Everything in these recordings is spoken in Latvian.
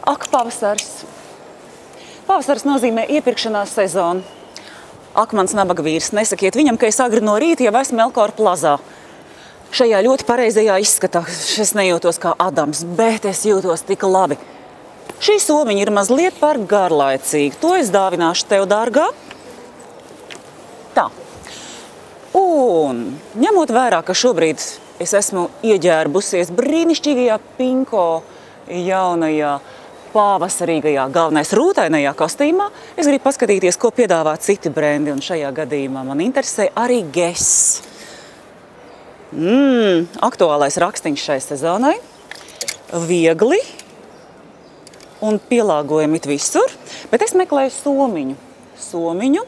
Ak, pavasaris. Pavasaris nozīmē iepirkšanās sezonu. Ak, mans nabaga vīrs, nesakiet viņam, ka es agri no rīta jau esmu Melkora plazā. Šajā ļoti pareizajā izskatā es nejūtos kā Adams, bet es jūtos tik labi. Šī somiņa ir mazliet par garlaicīgu. To es dāvināšu tev, dārgā. Tā. Un ņemot vērā, ka šobrīd es esmu ieģērbusies brīnišķīgajā pinko jaunajā pavasarīgajā, galvenais rūtainajā kostīmā, es gribu paskatīties, ko piedāvā citi brendi, un šajā gadījumā man interesē arī Guess. Aktuālais rakstiņš šai sezonai. Viegli un pielāgojami it visur, bet es meklēju somiņu.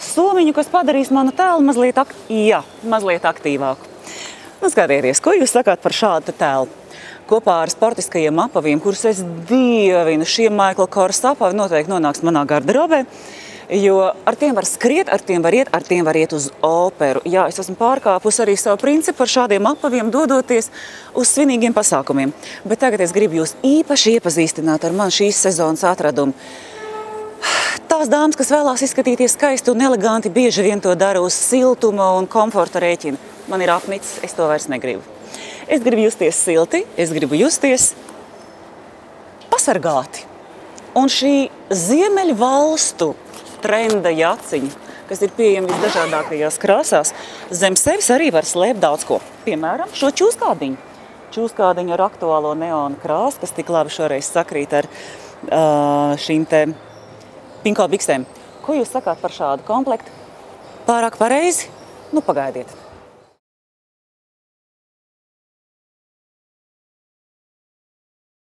Somiņu, kas padarīs manu tēlu mazliet aktīvāku. Nu, skatieties, ko jūs sakāt par šādu tēlu? Kopā ar sportiskajiem apaviem, kurus es dievinu, šie Michael Kors apavi noteikti nonāks manā garderobē, jo ar tiem var skriet, ar tiem var iet uz operu. Jā, es esmu pārkāpusi arī savu principu par šādiem apaviem dodoties uz svinīgiem pasākumiem. Bet tagad es gribu jūs īpaši iepazīstināt ar man šīs sezonas atradumu. Tās dāmas, kas vēlās izskatīties skaisti un eleganti, bieži vien to dara uz siltuma un komforta rēķina. Man ir apnicis, es to vairs negribu. Es gribu justies silti, es gribu justies pasargāti. Un šī ziemeļvalstu trenda jaciņa, kas ir pieejama visdažādākajās krāsās, zem sevis arī var slēpt daudz ko. Piemēram, šo čūskādiņu. Čūskādiņu ar aktuālo neona krāsu, kas tik labi šoreiz sakrīt ar šīm te pinko biksēm. Ko jūs sakāt par šādu komplektu? Pārāk pareizi? Nu, pagaidiet.